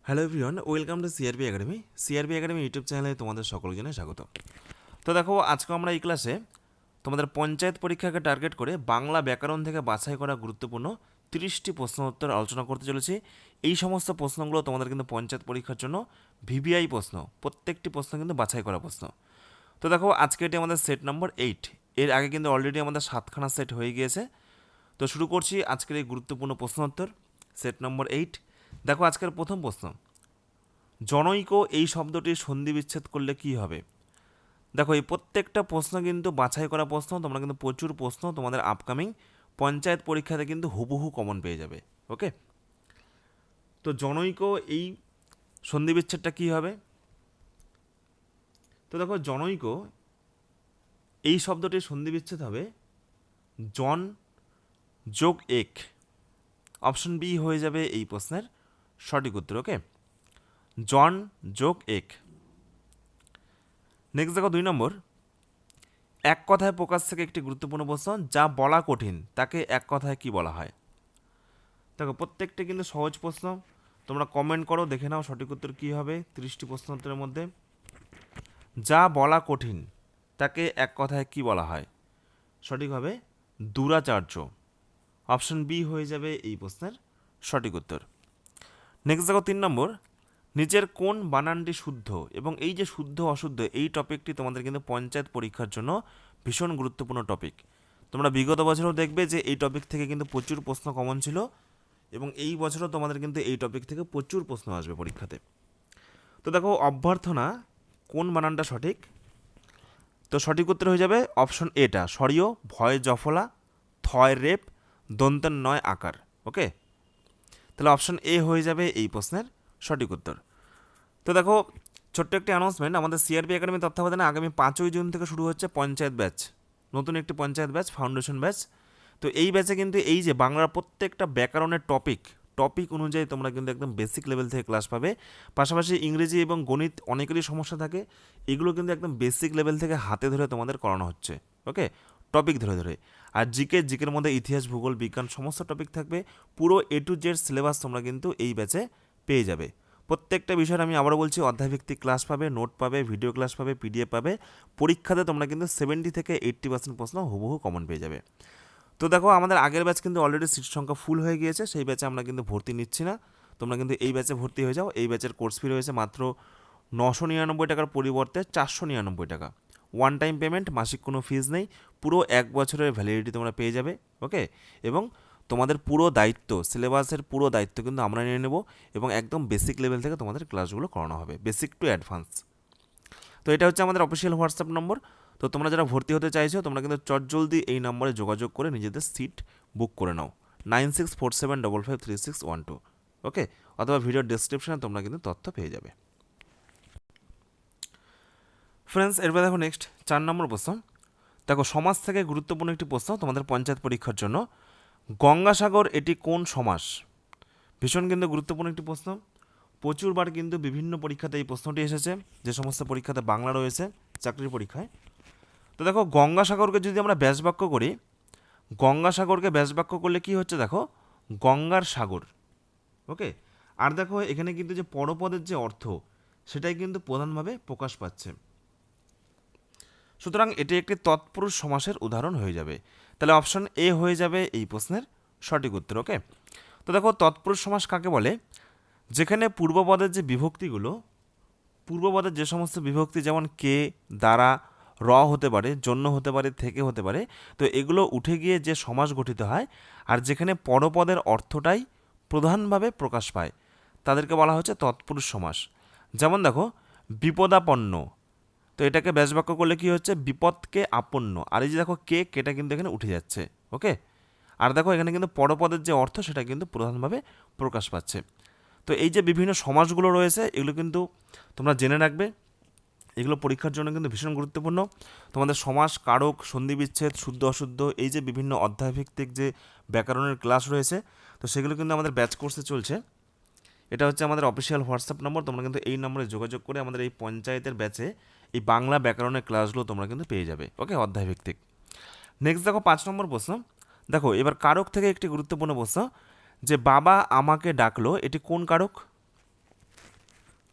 Hello everyone, welcome to CRB academy. CRB academy YouTube চ্যানেলে তোমাদের সকলকে জানাই স্বাগত। তো দেখো, আজকে আমরা এই ক্লাসে তোমাদের পঞ্চায়েত পরীক্ষাকে টার্গেট করে বাংলা ব্যাকরণ থেকে বাছাই করা গুরুত্বপূর্ণ 30টি প্রশ্ন উত্তর আলোচনা করতে চলেছি। এই সমস্ত প্রশ্নগুলো তোমাদের কিন্তু পঞ্চায়েত পরীক্ষার জন্য ভিভিআই প্রশ্ন, প্রত্যেকটি প্রশ্ন কিন্তু বাছাই করা প্রশ্ন। তো দেখো, আজকে এটি আমাদের সেট নম্বর 8। এর আগে কিন্তু অলরেডি আমাদের 7খানা সেট হয়ে গিয়েছে। তো শুরু করছি আজকের এই গুরুত্বপূর্ণ প্রশ্ন উত্তর, সেট নম্বর 8। দেখো, আজকের প্রথম প্রশ্ন, জনৈক এই শব্দটির সন্ধি বিচ্ছেদ করলে কি হবে? দেখো, এই প্রত্যেকটা প্রশ্ন কিন্তু বাছাই করা প্রশ্ন, তোমরা কিন্তু প্রচুর প্রশ্ন তোমাদের আপকামিং পঞ্চায়েত পরীক্ষাতে কিন্তু হুবহু কমন পেয়ে যাবে। ওকে, তো জনৈক এই সন্ধি বিচ্ছেদটা কী হবে? তো দেখো, জনৈক এই শব্দটির সন্ধি বিচ্ছেদ হবে জন যোগ এক। অপশন বি হয়ে যাবে এই প্রশ্নের সঠিক উত্তর। ওকে, জন যোগ এক। নেক্সট দেখো 2 নম্বর, এক কথায় প্রকাশ থেকে একটি গুরুত্বপূর্ণ প্রশ্ন, যা বলা কঠিন তাকে এক কথায় কি বলা হয়? দেখো, প্রত্যেকটা কিন্তু সহজ প্রশ্ন, তোমরা কমেন্ট করো, দেখে নাও সঠিক উত্তর কী হবে 30টি প্রশ্ন উত্তরের মধ্যে। যা বলা কঠিন তাকে এক কথায় কি বলা হয়? সঠিক হবে দুরাচার্য। অপশন বি হয়ে যাবে এই প্রশ্নের সঠিক উত্তর। নেক্সট দেখো 3 নম্বর, নিচের কোন বানানটি শুদ্ধ? এবং এই যে শুদ্ধ অশুদ্ধ এই টপিকটি তোমাদের কিন্তু পঞ্চায়েত পরীক্ষার জন্য ভীষণ গুরুত্বপূর্ণ টপিক। তোমরা বিগত বছরেও দেখবে যে এই টপিক থেকে কিন্তু প্রচুর প্রশ্ন কমন ছিল, এবং এই বছরও তোমাদের কিন্তু এই টপিক থেকে প্রচুর প্রশ্ন আসবে পরীক্ষাতে। তো দেখো, অভ্যর্থনা কোন বানানটা সঠিক? তো সঠিক উত্তর হয়ে যাবে অপশন এটা, সরিয় ভয় জফলা থয় রেপ দন্তের নয় আকার। ওকে, তাহলে অপশন এ হয়ে যাবে এই প্রশ্নের সঠিক উত্তর। তো দেখো, ছোট্ট একটি অ্যানাউন্সমেন্ট, আমাদের সিআরপি একাডেমি তত্ত্বাবধানে আগামী 5ই জুন থেকে শুরু হচ্ছে পঞ্চায়েত ব্যাচ, নতুন একটি পঞ্চায়েত ব্যাচ, ফাউন্ডেশন ব্যাচ। তো এই ব্যাচে কিন্তু এই যে বাংলার প্রত্যেকটা ব্যাকরণের টপিক অনুযায়ী তোমরা কিন্তু একদম বেসিক লেভেল থেকে ক্লাস পাবে। পাশাপাশি ইংরেজি এবং গণিত অনেকেরই সমস্যা থাকে, এগুলো কিন্তু একদম বেসিক লেভেল থেকে হাতে ধরে তোমাদের করানো হচ্ছে। ওকে, টপিক ধরে ধরে। আর জিকের মধ্যে ইতিহাস, ভূগোল, বিজ্ঞান সমস্ত টপিক থাকবে। পুরো A to Z সিলেবাস তোমরা কিন্তু এই ব্যাচে পেয়ে যাবে। প্রত্যেকটা বিষয়ের আমি আবারও বলছি, অধ্যায়ভিত্তিক ক্লাস পাবে, নোট পাবে, ভিডিও ক্লাস পাবে, পিডিএফ পাবে। পরীক্ষাতে তোমরা কিন্তু 70 থেকে 80% প্রশ্ন হুবহু কমন পেয়ে যাবে। তো দেখো, আমাদের আগের ব্যাচ কিন্তু অলরেডি সিট সংখ্যা ফুল হয়ে গিয়েছে, সেই ব্যাচে আমরা কিন্তু ভর্তি নিচ্ছি না। তোমরা কিন্তু এই ব্যাচে ভর্তি হয়ে যাও। এই ব্যাচের কোর্স ফি রয়েছে মাত্র 999 টাকার পরিবর্তে 499 টাকা। ওয়ান টাইম পেমেন্ট, মাসিক কোনো ফিজ নেই, পুরো 1 বছরের ভ্যালিডিটি তোমরা পেয়ে যাবে। ওকে, এবং তোমাদের পুরো দায়িত্ব, সিলেবাসের পুরো দায়িত্ব কিন্তু আমরা নিয়ে নেব, এবং একদম বেসিক লেভেল থেকে তোমাদের ক্লাসগুলো করানো হবে, বেসিক টু অ্যাডভান্স। তো এটা হচ্ছে আমাদের অফিসিয়াল হোয়াটসঅ্যাপ নম্বর। তো তোমরা যারা ভর্তি হতে চাইছো, তোমরা কিন্তু চটজলদি এই নম্বরে যোগাযোগ করে নিজেদের সিট বুক করে নাও, 9647553612। ওকে, অথবা ভিডিও ডেসক্রিপশনে তোমরা কিন্তু তথ্য পেয়ে যাবে। ফ্রেন্ডস, এরপরে দেখো নেক্সট 4 নম্বর প্রশ্ন। দেখো, সমাজ থেকে গুরুত্বপূর্ণ একটি প্রশ্ন তোমাদের পঞ্চায়েত পরীক্ষার জন্য, গঙ্গাসাগর এটি কোন সমাস? ভীষণ কিন্তু গুরুত্বপূর্ণ একটি প্রশ্ন, প্রচুরবার কিন্তু বিভিন্ন পরীক্ষাতে এই প্রশ্নটি এসেছে, যে সমস্ত পরীক্ষাতে বাংলা রয়েছে চাকরির পরীক্ষায়। তো দেখো, গঙ্গাসাগরকে যদি আমরা ব্যাসবাক্য করি, গঙ্গাসাগরকে ব্যাসবাক্য করলে কি হচ্ছে? দেখো, গঙ্গার সাগর। ওকে, আর দেখো এখানে কিন্তু যে পরপদের যে অর্থ, সেটাই কিন্তু প্রধানভাবে প্রকাশ পাচ্ছে। সুতরাং এটি একটি তৎপুরুষ সমাসের উদাহরণ হয়ে যাবে। তাহলে অপশন এ হয়ে যাবে এই প্রশ্নের সঠিক উত্তর। ওকে, তো দেখো, তৎপুরুষ সমাস কাকে বলে? যেখানে পূর্বপদের যে বিভক্তিগুলো, পূর্বপদের যে সমস্ত বিভক্তি, যেমন কে, দ্বারা, র হতে পারে, জন্য হতে পারে, থেকে হতে পারে, তো এগুলো উঠে গিয়ে যে সমাস গঠিত হয়, আর যেখানে পরপদের অর্থটাই প্রধানভাবে প্রকাশ পায়, তাদেরকে বলা হচ্ছে তৎপুরুষ সমাস। যেমন দেখো, বিপদাপন্ন, তো এটাকে ব্যাসবাক্য করলে কি হচ্ছে? বিপদকে আপন্ন। আর এই যে দেখো কেটা কিন্তু এখানে উঠে যাচ্ছে। ওকে, আর দেখো এখানে কিন্তু পরপদের যে অর্থ, সেটা কিন্তু প্রধানভাবে প্রকাশ পাচ্ছে। তো এই যে বিভিন্ন সমাসগুলো রয়েছে, এগুলো কিন্তু তোমরা জেনে রাখবে, এগুলো পরীক্ষার জন্য কিন্তু ভীষণ গুরুত্বপূর্ণ। তোমাদের সমাস, কারক, সন্ধি বিচ্ছেদ, শুদ্ধ অশুদ্ধ, এই যে বিভিন্ন অধ্যায়ভিত্তিক যে ব্যাকরণের ক্লাস রয়েছে, তো সেগুলো কিন্তু আমাদের ব্যাচ কোর্সে চলছে। এটা হচ্ছে আমাদের অফিসিয়াল হোয়াটসঅ্যাপ নম্বর, তোমরা কিন্তু এই নম্বরে যোগাযোগ করে আমাদের এই পঞ্চায়েতের ব্যাচে এই বাংলা ব্যাকরণের ক্লাসগুলো তোমরা কিন্তু পেয়ে যাবে। ওকে, অধ্যায়ভিত্তিক। নেক্সট দেখো 5 নম্বর প্রশ্ন। দেখো, এবার কারক থেকে একটি গুরুত্বপূর্ণ প্রশ্ন, যে বাবা আমাকে ডাকলো, এটি কোন কারক?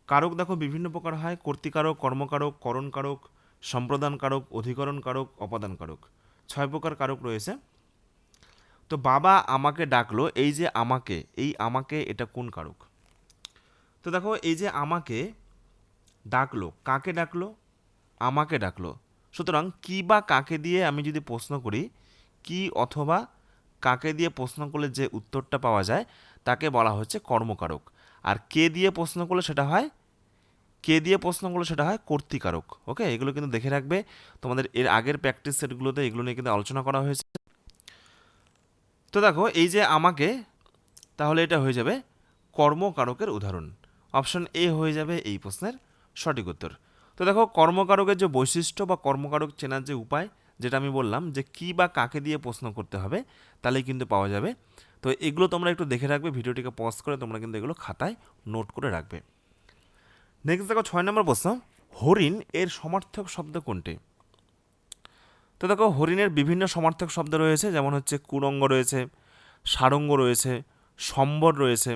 কারক দেখো বিভিন্ন প্রকার হয়, কর্তৃকারক, কর্মকারক, করণকারক, সম্প্রদানকারক, অধিকরণকারক, অপাদানকারক, 6 প্রকার কারক রয়েছে। তো বাবা আমাকে ডাকলো, এই যে আমাকে, এই আমাকে এটা কোন কারক? তো দেখো এই যে আমাকে ডাকলো, কাকে ডাকলো? আমাকে ডাকলো। সুতরাং কি বা কাকে দিয়ে আমি যদি প্রশ্ন করি, কি অথবা কাকে দিয়ে প্রশ্ন করলে যে উত্তরটা পাওয়া যায় তাকে বলা হচ্ছে কর্মকারক। আর কে দিয়ে প্রশ্ন করলে সেটা হয়, কে দিয়ে প্রশ্ন করলে সেটা হয় কর্তৃকারক। ওকে, এগুলো কিন্তু দেখে রাখবে, তোমাদের এর আগের প্র্যাকটিস সেটগুলোতে এগুলো নিয়ে কিন্তু আলোচনা করা হয়েছে। তো দেখো এই যে আমাকে, তাহলে এটা হয়ে যাবে কর্মকারকের উদাহরণ। অপশন এ হয়ে যাবে এই প্রশ্নের সঠিক উত্তর। তো দেখো কর্মকারকের যে বৈশিষ্ট্য বা কর্মকারক চেনার যে উপায়, যেটা আমি বললাম যে কি বা কাকে দিয়ে প্রশ্ন করতে হবে, তাহলেই কিন্তু পাওয়া যাবে। তো এগুলো তোমরা একটু দেখে রাখবে, ভিডিওটিকে পজ করে তোমরা কিন্তু এগুলো খাতায় নোট করে রাখবে। নেক্সট দেখো 6 নম্বর প্রশ্ন, হরিণ এর সমার্থক শব্দ কোনটি? তো দেখো হরিণের বিভিন্ন সমার্থক শব্দ রয়েছে, যেমন হচ্ছে কুরঙ্গ রয়েছে, সারঙ্গ রয়েছে, সম্বর রয়েছে।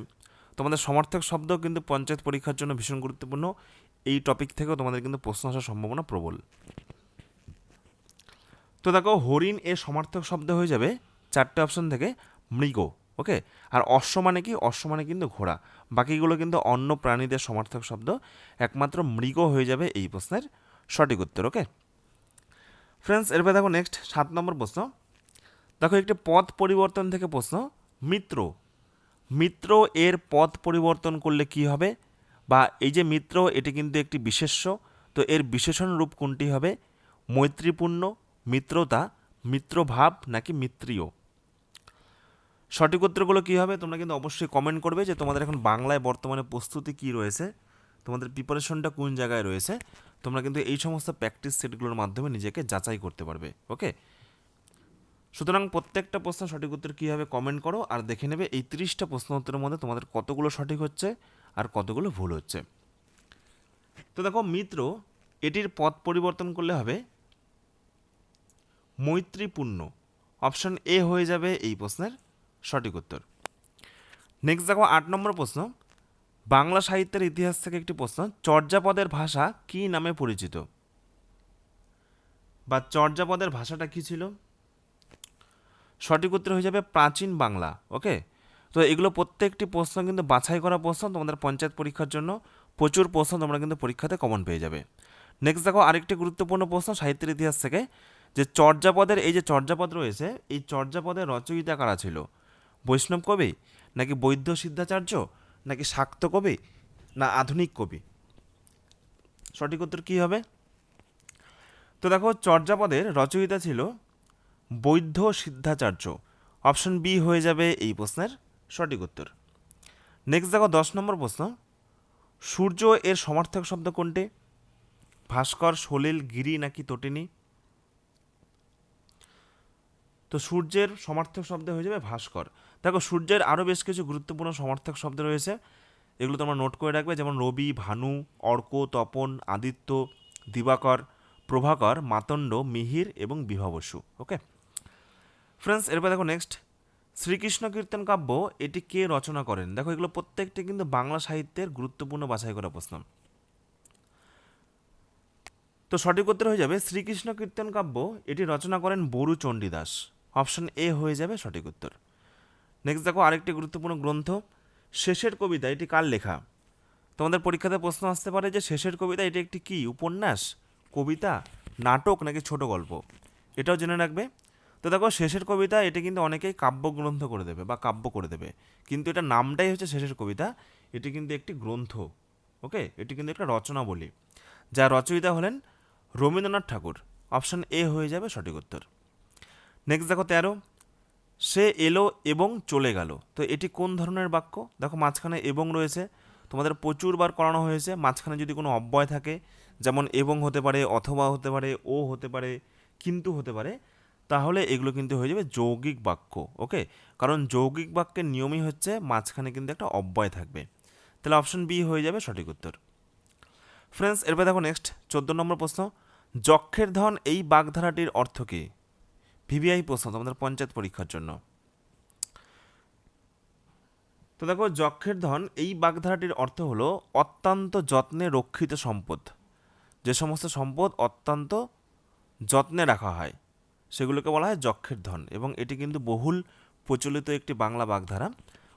তোমাদের সমার্থক শব্দ কিন্তু পঞ্চায়েত পরীক্ষার জন্য ভীষণ গুরুত্বপূর্ণ। এই টপিক থেকেও তোমাদের কিন্তু প্রশ্ন আসার সম্ভাবনা প্রবল। তো দেখো হরিণ এর সমার্থক শব্দ হয়ে যাবে 4টে অপশন থেকে মৃগ। ওকে, আর অশ্ব মানে কি? অশ্ব মানে কিন্তু ঘোড়া। বাকিগুলো কিন্তু অন্য প্রাণীদের সমার্থক শব্দ, একমাত্র মৃগ হয়ে যাবে এই প্রশ্নের সঠিক উত্তর। ওকে ফ্রেন্ডস, এরপরে দেখো নেক্সট 7 নম্বর প্রশ্ন। দেখো একটি পথ পরিবর্তন থেকে প্রশ্ন, মিত্র, মিত্র এর পথ পরিবর্তন করলে কি হবে? বা এই যে মিত্র, এটি কিন্তু একটি বিশেষ্য, তো এর বিশেষণ রূপ কোনটি হবে? মৈত্রীপূর্ণ, মিত্রতা, মিত্রভাব নাকি মিত্রীয়? সঠিক উত্তরগুলো কী হবে তোমরা কিন্তু অবশ্যই কমেন্ট করবে যে তোমাদের এখন বাংলায় বর্তমানে প্রস্তুতি কী রয়েছে, তোমাদের প্রিপারেশনটা কোন জায়গায় রয়েছে। তোমরা কিন্তু এই সমস্ত প্র্যাকটিস সেটগুলোর মাধ্যমে নিজেকে যাচাই করতে পারবে। ওকে, সুতরাং প্রত্যেকটা প্রশ্ন সঠিক উত্তর কী হবে কমেন্ট করো, আর দেখে নেবে এই 30টা প্রশ্ন উত্তরের মধ্যে তোমাদের কতগুলো সঠিক হচ্ছে আর কতগুলো ভুল হচ্ছে। তো দেখো মিত্র, এটির পথ পরিবর্তন করলে হবে মৈত্রীপূর্ণ। অপশন এ হয়ে যাবে এই প্রশ্নের সঠিক উত্তর। নেক্সট দেখো 8 নম্বর প্রশ্ন, বাংলা সাহিত্যের ইতিহাস থেকে একটি প্রশ্ন, চর্যাপদের ভাষা কী নামে পরিচিত? বা চর্যাপদের ভাষাটা কী ছিল? সঠিক উত্তর হয়ে যাবে প্রাচীন বাংলা। ওকে, তো এগুলো প্রত্যেকটি প্রশ্ন কিন্তু বাছাই করা প্রশ্ন, তোমাদের পঞ্চায়েত পরীক্ষার জন্য প্রচুর প্রশ্ন তোমরা কিন্তু পরীক্ষাতে কমন পেয়ে যাবে। নেক্সট দেখো আরেকটি গুরুত্বপূর্ণ প্রশ্ন সাহিত্যের ইতিহাস থেকে, যে চর্যাপদের, এই যে চর্যাপদ রয়েছে, এই চর্যাপদের রচয়িতা কারা ছিল? বৈষ্ণব কবি নাকি বৈদ্য সিদ্ধাচার্য নাকি শাক্ত কবি না আধুনিক কবি? সঠিক উত্তর কী হবে? তো দেখো চর্যাপদের রচয়িতা ছিল বৈদ্য সিদ্ধাচার্য। অপশন বি হয়ে যাবে এই প্রশ্নের সঠিক উত্তর। নেক্সট দেখো 10 নম্বর প্রশ্ন, সূর্য এর সমার্থক শব্দ কোনটি? ভাস্কর, সলিল, গিরি নাকি তটিনী? তো সূর্যের সমার্থক শব্দ হয়ে যাবে ভাস্কর। দেখো সূর্যের আরও বেশ কিছু গুরুত্বপূর্ণ সমার্থক শব্দ রয়েছে, এগুলো তোমরা নোট করে রাখবে, যেমন রবি, ভানু, অর্ক, তপন, আদিত্য, দিবাকর, প্রভাকর, মাতণ্ড, মিহির এবং বিভাবসু। ওকে ফ্রেন্ডস, এরপর দেখো নেক্সট, শ্রীকৃষ্ণ কীর্তন কাব্য এটি কে রচনা করেন? দেখো এগুলো প্রত্যেকটি কিন্তু বাংলা সাহিত্যের গুরুত্বপূর্ণ বাছাই করা প্রশ্ন। তো সঠিক উত্তর হয়ে যাবে শ্রীকৃষ্ণ কীর্তন কাব্য এটি রচনা করেন বরু চণ্ডীদাস। অপশন এ হয়ে যাবে সঠিক উত্তর। নেক্সট দেখো আরেকটি গুরুত্বপূর্ণ গ্রন্থ, শেষের কবিতা, এটি কার লেখা? তোমাদের পরীক্ষাতে প্রশ্ন আসতে পারে যে শেষের কবিতা এটি একটি কি উপন্যাস, কবিতা, নাটক নাকি ছোট গল্প? এটাও জেনে রাখবে। তো দেখো শেষের কবিতা এটি কিন্তু অনেকেই কাব্যগ্রন্থ করে দেবে বা কাব্য করে দেবে, কিন্তু এটা নামটাই হচ্ছে শেষের কবিতা, এটি কিন্তু একটি গ্রন্থ। ওকে, এটি কিন্তু একটা রচনাবলী, যা রচয়িতা হলেন রবীন্দ্রনাথ ঠাকুর। অপশন এ হয়ে যাবে সঠিক উত্তর। নেক্সট দেখো 13, সে এলো এবং চলে গেল, তো এটি কোন ধরনের বাক্য? দেখো মাঝখানে এবং রয়েছে, তোমাদের প্রচুরবার করানো হয়েছে, মাঝখানে যদি কোনো অব্যয় থাকে, যেমন এবং হতে পারে, অথবা হতে পারে, ও হতে পারে, কিন্তু হতে পারে, তাহলে এগুলো কিন্তু হয়ে যাবে যৌগিক বাক্য। ওকে, কারণ যৌগিক বাক্যের নিয়মই হচ্ছে মাঝখানে কিন্তু একটা অব্যয় থাকবে, তাহলে অপশন বি হয়ে যাবে সঠিক উত্তর। ফ্রেন্ডস, এরপর দেখো নেক্সট 14 নম্বর প্রশ্ন, যক্ষের ধন এই বাগধারাটির অর্থ কী? ভিভিআই প্রশ্ন তোমাদের পঞ্চায়েত পরীক্ষার জন্য। তো দেখো যক্ষের ধন এই বাগধারাটির অর্থ হলো অত্যন্ত যত্নে রক্ষিত সম্পদ। যে সমস্ত সম্পদ অত্যন্ত যত্নে রাখা হয় সেগুলোকে বলা হয় যক্ষের ধন, এবং এটি কিন্তু বহুল প্রচলিত একটি বাংলা বাগধারা।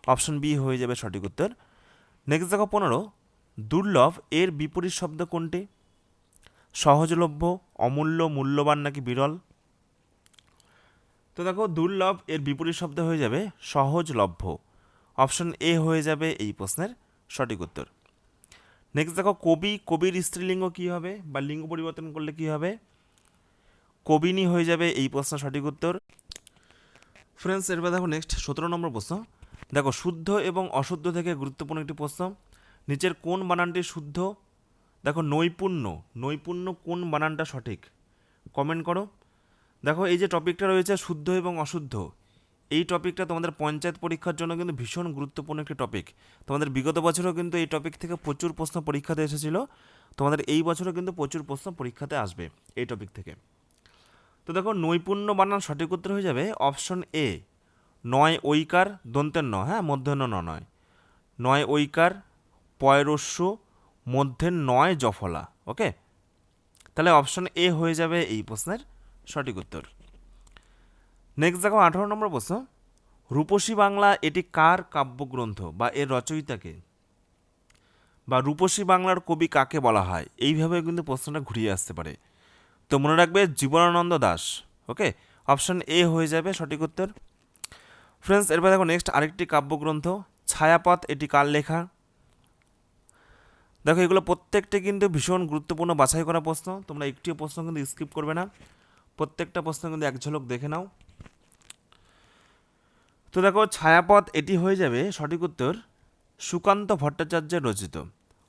অপশন বি হয়ে যাবে সঠিক উত্তর। নেক্সট দেখো 15, দুর্লভ এর বিপরীত শব্দ কোনটি? সহজলভ্য, অমূল্য, মূল্যবান নাকি বিরল? তো দেখো দুর্লভ এর বিপরীত শব্দ হয়ে যাবে সহজলভ্য। অপশন এ হয়ে যাবে এই প্রশ্নের সঠিক উত্তর। নেক্সট দেখো কবি, কবির স্ত্রীলিঙ্গ কী হবে বা লিঙ্গ পরিবর্তন করলে কী হবে? কবিনী হয়ে যাবে এই প্রশ্নের সঠিক উত্তর। ফ্রেন্ডস, এরপর দেখো নেক্সট 17 নম্বর প্রশ্ন। দেখো শুদ্ধ এবং অশুদ্ধ থেকে গুরুত্বপূর্ণ একটি প্রশ্ন। নিচের কোন বানানটি শুদ্ধ? দেখো নৈপুণ্য, নৈপুণ্য কোন বানানটা সঠিক? কমেন্ট করো। দেখো এই যে টপিকটা রয়েছে শুদ্ধ এবং অশুদ্ধ, এই টপিকটা তোমাদের পঞ্চায়েত পরীক্ষার জন্য কিন্তু ভীষণ গুরুত্বপূর্ণ একটি টপিক। তোমাদের বিগত বছরও কিন্তু এই টপিক থেকে প্রচুর প্রশ্ন পরীক্ষাতে এসেছিল, তোমাদের এই বছরও কিন্তু প্রচুর প্রশ্ন পরীক্ষাতে আসবে এই টপিক থেকে। তো দেখো নৈপুণ্য বানান সঠিক উত্তর হয়ে যাবে অপশন এ, নয় ঐকার দন্তের ন, হ্যাঁ মধ্যের ন নয়, নয় ঐকার পয়রস্য মধ্যের নয় জফলা। ওকে, তাহলে অপশন এ হয়ে যাবে এই প্রশ্নের সঠিক উত্তর। নেক্সট দেখো 18 নম্বর প্রশ্ন। রূপসী বাংলা এটি কার কাব্যগ্রন্থ বা এর রচয়িতাকে? বা রূপসী বাংলার কবি কাকে বলা হয়? এইভাবে কিন্তু প্রশ্নটা ঘুরিয়ে আসতে পারে। তো মনে রাখবে জীবনানন্দ দাশ। ওকে, অপশন এ হয়ে যাবে সঠিক উত্তর। ফ্রেন্ডস, এরপর দেখো নেক্সট আরেকটি কাব্যগ্রন্থ ছায়াপথ, এটি কার লেখা? দেখো এগুলো প্রত্যেকটা কিন্তু ভীষণ গুরুত্বপূর্ণ বাছাই করা প্রশ্ন, তোমরা একটিও প্রশ্ন কিন্তু স্কিপ করবে না, প্রত্যেকটা প্রশ্ন কিন্তু এক ঝলক দেখে নাও। তো দেখো ছায়াপথ এটি হয়ে যাবে সঠিক উত্তর সুকান্ত ভট্টাচার্যের রচিত।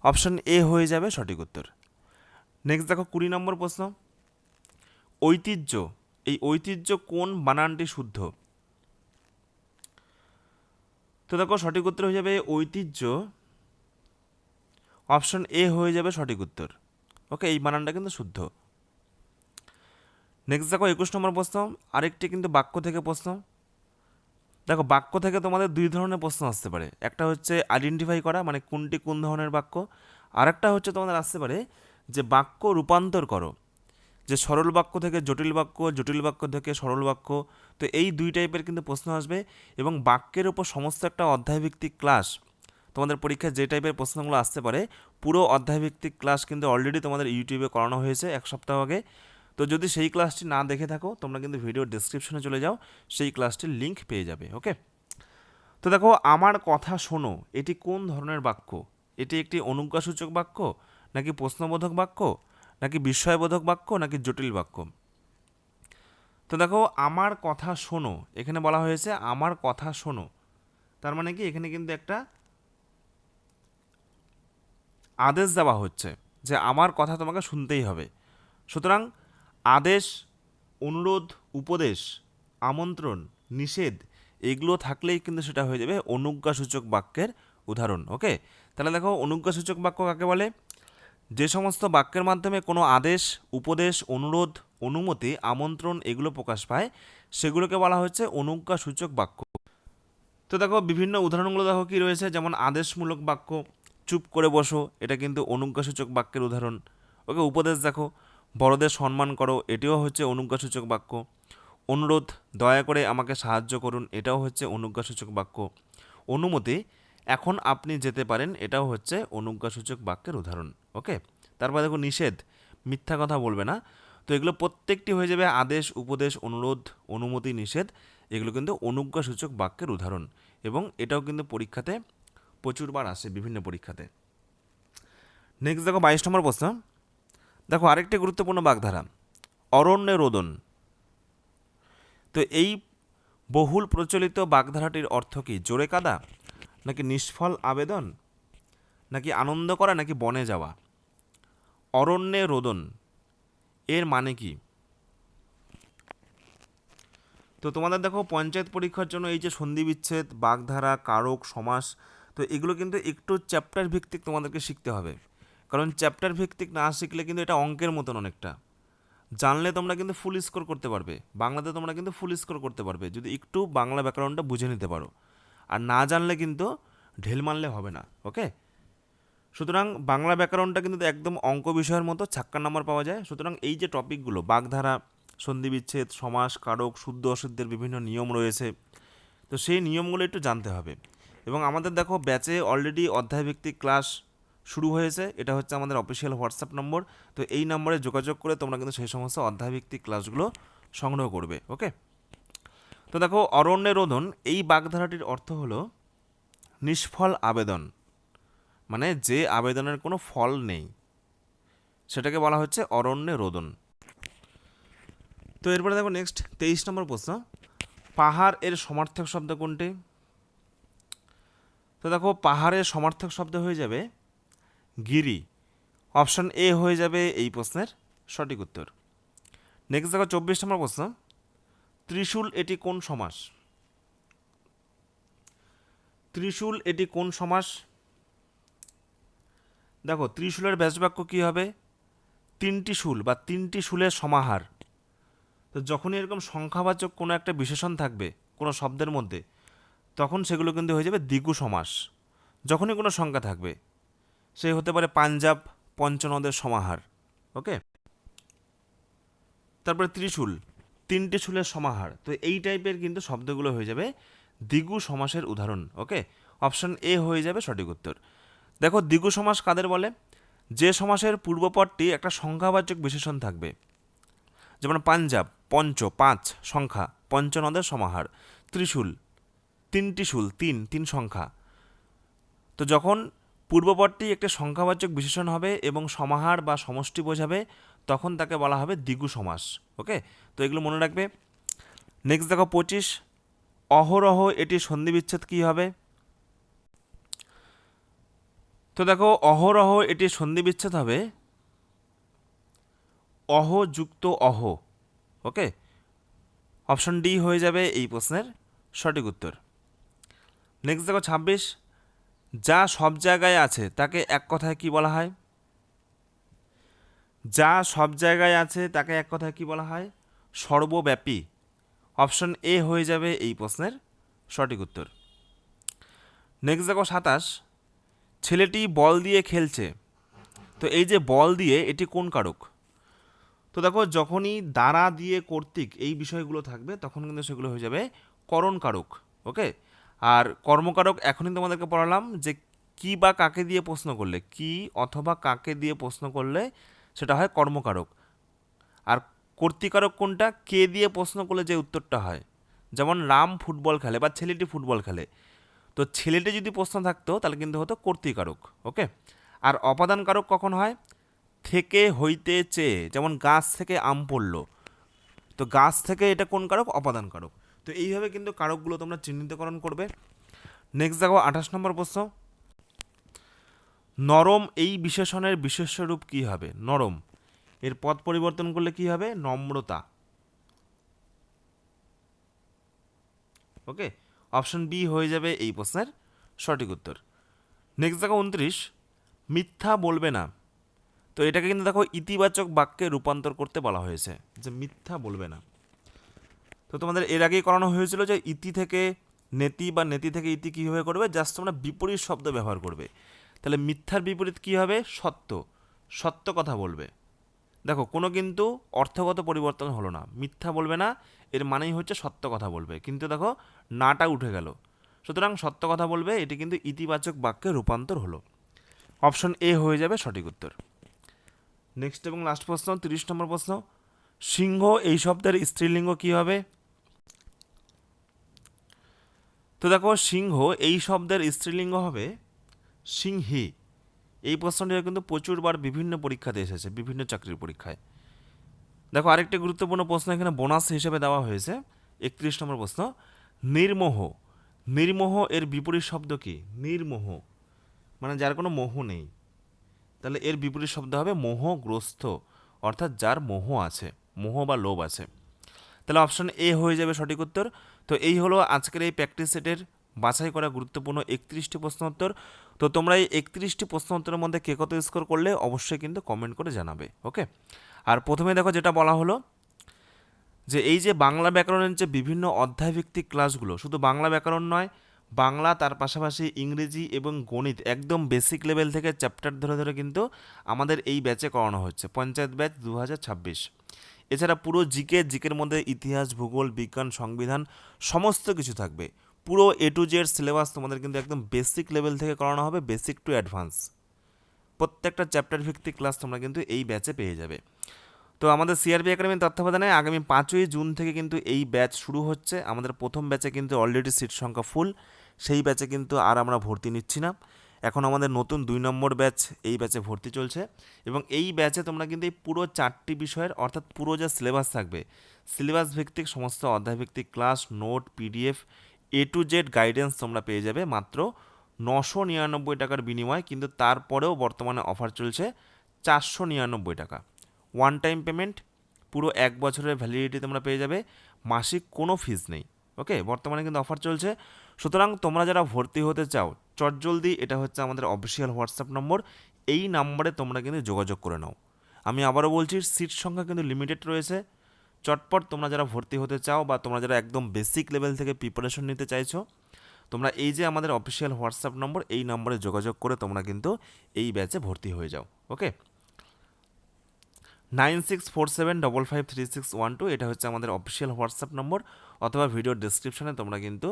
অপশন এ হয়ে যাবে সঠিক উত্তর। নেক্সট দেখো 20 নম্বর প্রশ্ন। ঐতিহ্য, এই ঐতিহ্য কোন বানানটি শুদ্ধ? তো দেখো সঠিক উত্তর হয়ে যাবে ঐতিহ্য, অপশন এ হয়ে যাবে সঠিক উত্তর। ওকে, এই বানানটা কিন্তু শুদ্ধ। নেক্সট দেখো 21 নম্বর প্রশ্ন, আরেকটি কিন্তু বাক্য থেকে প্রশ্ন। দেখো বাক্য থেকে তোমাদের দুই ধরনের প্রশ্ন আসতে পারে, একটা হচ্ছে আইডেন্টিফাই করা মানে কোনটি কোন ধরনের বাক্য, আর একটা হচ্ছে তোমাদের আসতে পারে যে বাক্য রূপান্তর করো, যে সরল বাক্য থেকে জটিল বাক্য, জটিল বাক্য থেকে সরল বাক্য। তো এই দুই টাইপের কিন্তু প্রশ্ন আসবে, এবং বাক্যের উপর সমস্ত একটা অধ্যায়ভিত্তিক ক্লাস, তোমাদের পরীক্ষায় যে টাইপের প্রশ্নগুলো আসতে পারে পুরো অধ্যায়ভিত্তিক ক্লাস কিন্তু অলরেডি তোমাদের ইউটিউবে করানো হয়েছে এক সপ্তাহ আগে। তো যদি সেই ক্লাসটি না দেখে থাকো তোমরা কিন্তু ভিডিও ডেসক্রিপশনে চলে যাও, সেই ক্লাসটির লিঙ্ক পেয়ে যাবে। ওকে, তো দেখো আমার কথা শোনো এটি কোন ধরনের বাক্য? এটি একটি অনুজ্ঞাসূচক বাক্য, নাকি প্রশ্নবোধক বাক্য, নাকি বিস্ময়বোধক বাক্য, নাকি জটিল বাক্য? তো দেখো আমার কথা শোনো, এখানে বলা হয়েছে আমার কথা শোনো, তার মানে কি এখানে কিন্তু একটা আদেশ দেওয়া হচ্ছে যে আমার কথা তোমাকে শুনতেই হবে। সুতরাং আদেশ, অনুরোধ, উপদেশ, আমন্ত্রণ, নিষেধ এগুলো থাকলেই কিন্তু সেটা হয়ে যাবে অনুজ্ঞাসূচক বাক্যের উদাহরণ। ওকে, তাহলে দেখো অনুজ্ঞাসূচক বাক্য কাকে বলে? যে সমস্ত বাক্যের মাধ্যমে কোনো আদেশ, উপদেশ, অনুরোধ, অনুমতি, আমন্ত্রণ এগুলো প্রকাশ পায় সেগুলোকে বলা হচ্ছে অনুজ্ঞাসূচক বাক্য। তো দেখো বিভিন্ন উদাহরণগুলো দেখো কি রয়েছে, যেমন আদেশমূলক বাক্য, চুপ করে বসো এটা কিন্তু অনুজ্ঞাসূচক বাক্যের উদাহরণ। ওকে, উপদেশ দেখো বড়দের সম্মান করো, এটিও হচ্ছে অনুজ্ঞাসূচক বাক্য। অনুরোধ, দয়া করে আমাকে সাহায্য করুন, এটাও হচ্ছে অনুজ্ঞাসূচক বাক্য। অনুমতি, এখন আপনি যেতে পারেন, এটাও হচ্ছে অনুজ্ঞাসূচক বাক্যের উদাহরণ। ওকে, তারপর দেখো নিষেধ, মিথ্যা কথা বলবে না। তো এগুলো প্রত্যেকটি হয়ে যাবে আদেশ, উপদেশ, অনুরোধ, অনুমতি, নিষেধ এগুলো কিন্তু অনুজ্ঞাসূচক বাক্যের উদাহরণ, এবং এটাও কিন্তু পরীক্ষাতে প্রচুরবার আসে বিভিন্ন পরীক্ষাতে। নেক্সট দেখো 22 নম্বর প্রশ্ন। দেখো আরেকটি গুরুত্বপূর্ণ বাগধারা অরণ্যে রোদন। তো এই বহুল প্রচলিত বাগধারাটির অর্থ কি? জোরে কাদা, নাকি নিষ্ফল আবেদন, নাকি আনন্দ করা, নাকি বনে যাওয়া? অরণ্যে রোদন এর মানে কি? তো তোমাদের দেখো পঞ্চায়েত পরীক্ষার জন্য এই যে সন্ধি বিচ্ছেদ, বাগধারা, কারক, সমাস, তো এগুলো কিন্তু একটু চ্যাপ্টার ভিত্তিক তোমাদেরকে শিখতে হবে, কারণ চ্যাপ্টার ভিত্তিক না শিখলে কিন্তু এটা অঙ্কের মতন অনেকটা। জানলে তোমরা কিন্তু ফুল স্কোর করতে পারবে, বাংলাতে তোমরা কিন্তু ফুল স্কোর করতে পারবে যদি একটু বাংলা ব্যাকরণটা বুঝে নিতে পারো, আর না জানলে কিন্তু ঢেল মারলে হবে না। ওকে, সুতরাং বাংলা ব্যাকরণটা কিন্তু একদম অঙ্ক বিষয়ের মতো 56 নম্বর পাওয়া যায়। সুতরাং এই যে টপিকগুলো বাগধারা, সন্ধিবিচ্ছেদ, সমাস, কারক, শুদ্ধ অশুদ্ধের বিভিন্ন নিয়ম রয়েছে, তো সেই নিয়মগুলো একটু জানতে হবে। এবং আমাদের দেখো ব্যাচে অলরেডি অধ্যায়ভিত্তিক ক্লাস শুরু হয়েছে, এটা হচ্ছে আমাদের অফিসিয়াল হোয়াটসঅ্যাপ নম্বর। তো এই নম্বরে যোগাযোগ করে তোমরা কিন্তু সেই সমস্ত অধ্যায়ভিত্তিক ক্লাসগুলো সংগ্রহ করবে। ওকে, তো দেখো অরণ্যে রোদন, এই বাগধারাটির অর্থ হলো নিষ্ফল আবেদন, মানে যে আবেদনের কোনো ফল নেই সেটাকে বলা হচ্ছে অরণ্যে রোদন। তো এরপরে দেখো নেক্সট 23 নম্বর প্রশ্ন, পাহাড় এর সমার্থক শব্দ কোনটি? তো দেখো পাহাড়ের সমার্থক শব্দ হয়ে যাবে গিরি। অপশন এ হয়ে যাবে এই প্রশ্নের সঠিক উত্তর। নেক্সট দেখো 24 নম্বর প্রশ্ন, ত্রিশূল এটি কোন সমাস? ত্রিশূল এটি কোন সমাস? দেখো ত্রিশূলের ব্যাসবাক্য কী হবে? তিনটি শূল বা তিনটি শূলের সমাহার। তো যখনই এরকম সংখ্যাবাচক কোনো একটা বিশেষণ থাকবে কোনো শব্দের মধ্যে, তখন সেগুলো কিন্তু হয়ে যাবে দ্বিগু সমাস। যখনই কোনো সংখ্যা থাকবে, সে হতে পারে পাঞ্জাব, পঞ্চনদের সমাহার। ওকে, তারপরে ত্রিশূল, তিনটি শূলের সমাহার। তো এই টাইপের কিন্তু শব্দগুলো হয়ে যাবে দ্বিগু সমাসের উদাহরণ। ওকে, অপশন এ হয়ে যাবে সঠিক উত্তর। দেখো দ্বিগু সমাস কাদের বলে? যে সমাসের পূর্বপদটি একটা সংখ্যাবাচক বিশেষণ থাকবে, যেমন পাঞ্জাব, পঞ্চ পাঁচ সংখ্যা, পঞ্চনদের সমাহার। ত্রিশূল, তিনটি শূল, তিন তিন সংখ্যা। তো যখন পূর্বপদটি একটা সংখ্যাবাচক বিশেষণ হবে এবং সমাহার বা সমষ্টি বোঝাবে, তখন তাকে বলা হবে দ্বিগু সমাস। ওকে, তো এগুলো মনে রাখবে। নেক্সট দেখো 25, অহরহ এটি সন্ধিবিচ্ছেদ কী হবে? তো দেখো অহরহ এটি সন্ধিবিচ্ছেদ হবে অহ যুক্ত অহ। ওকে, অপশন ডি হয়ে যাবে এই প্রশ্নের সঠিক উত্তর। নেক্সট দেখো 26, যা সব জায়গায় আছে তাকে এক কথায় কি বলা হয়? যা সব জায়গায় আছে তাকে এক কথায় কি বলা হয়? সর্বব্যাপী। অপশন এ হয়ে যাবে এই প্রশ্নের সঠিক উত্তর। নেক্সট দেখো 27, ছেলেটি বল দিয়ে খেলছে। তো এই যে বল দিয়ে, এটি কোন কারক? তো দেখো যখনই দ্বারা দিয়ে কর্তৃক এই বিষয়গুলো থাকবে, তখন কিন্তু সেগুলো হয়ে যাবে করণ কারক। ওকে, আর কর্মকারক এখনই তোমাদেরকে পড়ালাম যে কি বা কাকে দিয়ে প্রশ্ন করলে, কি অথবা কাকে দিয়ে প্রশ্ন করলে সেটা হয় কর্মকারক। আর কর্তৃকারক কোনটা? কে দিয়ে প্রশ্ন করলে যে উত্তরটা হয়। যেমন রাম ফুটবল খেলে বা ছেলেটি ফুটবল খেলে, তো ছেলেটি যদি প্রশ্ন থাকতো তাহলে কিন্তু হতো কর্তৃকারক। ওকে, আর অপাদান কারক কখন হয়? থেকে, হইতে, চেয়ে। যেমন গাছ থেকে আম পড়লো, তো গাছ থেকে এটা কোন কারক? অপাদান কারক। তো এইভাবে কিন্তু কারকগুলো তোমরা চিহ্নিতকরণ করবে। নেক্সট দেখো 28 নম্বর প্রশ্ন, নরম এই বিশেষণের বিশেষ্য রূপ কী হবে? নরম এর পদ পরিবর্তন করলে কি হবে? নম্রতা। ওকে, অপশন বি হয়ে যাবে এই প্রশ্নের সঠিক উত্তর। নেক্সট দেখো 29, মিথ্যা বলবে না। তো এটাকে কিন্তু দেখো ইতিবাচক বাক্যে রূপান্তর করতে বলা হয়েছে, যে মিথ্যা বলবে না। তো তোমাদের এর আগেই করানো হয়েছিল যে ইতি থেকে নেতি বা নেতি থেকে ইতি কীভাবে করবে, জাস্ট তোমরা বিপরীত শব্দ ব্যবহার করবে। তাহলে মিথ্যার বিপরীত কী হবে? সত্য। সত্য কথা বলবে। দেখো কোনো কিন্তু অর্থগত পরিবর্তন হলো না, মিথ্যা বলবে না এর মানেই হচ্ছে সত্য কথা বলবে, কিন্তু দেখো নাটা উঠে গেল। সুতরাং সত্য কথা বলবে, এটি কিন্তু ইতিবাচক বাক্যে রূপান্তর হলো। অপশন এ হয়ে যাবে সঠিক উত্তর। নেক্সট এবং লাস্ট প্রশ্ন, 30 নম্বর প্রশ্ন, সিংহ এই শব্দের স্ত্রীলিঙ্গ কী হবে? তো দেখো সিংহ এই শব্দের স্ত্রীলিঙ্গ হবে সিংহী। এই প্রশ্নটি কিন্তু প্রচুরবার বিভিন্ন পরীক্ষাতে এসেছে, বিভিন্ন চাকরির পরীক্ষায়। দেখো আরেকটি গুরুত্বপূর্ণ প্রশ্ন এখানে বোনাস হিসেবে দেওয়া হয়েছে, 31 নম্বর প্রশ্ন, নির্মোহ। নির্মোহ এর বিপরীত শব্দ কি? নির্মোহ মানে যার কোনো মোহ নেই, তাহলে এর বিপরীত শব্দ হবে মোহগ্রস্ত, অর্থাৎ যার মোহ আছে, মোহ বা লোভ আছে। তাহলে অপশন এ হয়ে যাবে সঠিক উত্তর। তো এই হলো আজকের এই প্র্যাকটিস সেটের বাছাই করা গুরুত্বপূর্ণ 31টি প্রশ্ন উত্তর। তো তোমরা এই 31টি প্রশ্ন উত্তরের মধ্যে কে কত স্কোর করলে অবশ্যই কিন্তু কমেন্ট করে জানাবে। ওকে, আর প্রথমে দেখো যেটা বলা হলো যে এই যে বাংলা ব্যাকরণের যে বিভিন্ন অধ্যায়ভিত্তিক ক্লাসগুলো, শুধু বাংলা ব্যাকরণ নয়, বাংলা, তার পাশাপাশি ইংরেজি এবং গণিত একদম বেসিক লেভেল থেকে চ্যাপ্টার ধরে ধরে কিন্তু আমাদের এই ব্যাচে করানো হচ্ছে, পঞ্চায়েত ব্যাচ 2026। এছাড়া পুরো জিকের মধ্যে ইতিহাস, ভূগোল, বিজ্ঞান, সংবিধান সমস্ত কিছু থাকবে। পুরো এ টু জেড সিলেবাস তোমাদের কিন্তু একদম বেসিক লেভেল থেকে করানো হবে, বেসিক টু অ্যাডভান্স। প্রত্যেকটা চ্যাপ্টার ভিত্তিক ক্লাস তোমরা কিন্তু এই ব্যাচে পেয়ে যাবে। তো আমাদের সিআরপি একাডেমির তত্ত্বাবধানে আগামী 5ই জুন থেকে কিন্তু এই ব্যাচ শুরু হচ্ছে। আমাদের প্রথম ব্যাচে কিন্তু অলরেডি সিট সংখ্যা ফুল, সেই ব্যাচে কিন্তু আর আমরা ভর্তি নিচ্ছি না। এখন আমাদের নতুন 2 নম্বর ব্যাচ এই ব্যাচে ভর্তি চলছে, এবং এই ব্যাচে তোমরা কিন্তু এই পুরো 4টি বিষয়ের অর্থাৎ পুরো যা সিলেবাস থাকবে, সিলেবাস ভিত্তিক সমস্ত অধ্যায় ভিত্তিক class, note, PDF, A to Z guidance তোমরা পেয়ে যাবে মাত্র 999 টাকার বিনিময়ে। কিন্তু তারপরেও বর্তমানে অফার চলছে 499 টাকা, ওয়ান টাইম পেমেন্ট, পুরো 1 বছরের ভ্যালিডিটি তোমরা পেয়ে যাবে, মাসিক কোনো ফিস নেই। ওকে, বর্তমানে কিন্তু অফার চলছে। সুতরাং তোমরা যারা ভর্তি হতে চাও চটজলদি, এটা হচ্ছে আমাদের অফিসিয়াল হোয়াটসঅ্যাপ নম্বর, এই নাম্বারে তোমরা কিন্তু যোগাযোগ করে নাও। আমি আবারও বলছি, সিট সংখ্যা কিন্তু লিমিটেড রয়েছে। চটপট তোমরা যারা ভর্তি হতে চাও বা তোমরা যারা একদম বেসিক লেভেল থেকে প্রিপারেশন নিতে চাইছো, তোমরা এই যে আমাদের অফিসিয়াল হোয়াটসঅ্যাপ নম্বর, এই নম্বরে যোগাযোগ করে তোমরা কিন্তু এই ব্যাচে ভর্তি হয়ে যাও। ওকে, 9647553612, এটা হচ্ছে আমাদের অফিসিয়াল হোয়াটসঅ্যাপ নম্বর, অথবা ভিডিও ডেসক্রিপশনে তোমরা কিন্তু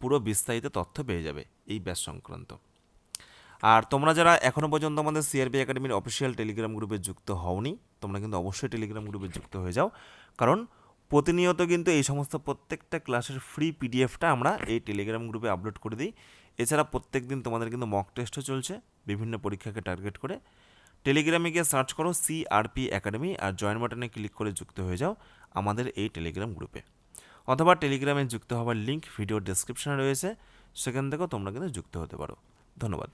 পুরো বিস্তারিত তথ্য পেয়ে যাবে এই ব্যাচ সংক্রান্ত। আর তোমরা যারা এখনও পর্যন্ত আমাদের সিআরপি একাডেমির অফিসিয়াল টেলিগ্রাম গ্রুপে যুক্ত হওনি, তোমরা কিন্তু অবশ্যই টেলিগ্রাম গ্রুপে যুক্ত হয়ে যাও, কারণ প্রতিনিয়ত কিন্তু এই সমস্ত প্রত্যেকটা ক্লাসের ফ্রি পিডিএফটা আমরা এই টেলিগ্রাম গ্রুপে আপলোড করে দিই। এছাড়া প্রত্যেক দিন তোমাদের কিন্তু মক টেস্টও চলছে বিভিন্ন পরীক্ষাকে টার্গেট করে। টেলিগ্রামে গিয়ে সার্চ করো সিআরপি একাডেমি, আর জয়েন বাটনে ক্লিক করে যুক্ত হয়ে যাও আমাদের এই টেলিগ্রাম গ্রুপে, অথবা টেলিগ্রামে যুক্ত হওয়ার লিঙ্ক ভিডিও ডেসক্রিপশনে রয়েছে, সেখান থেকেও তোমরা কিন্তু যুক্ত হতে পারো। ধন্যবাদ।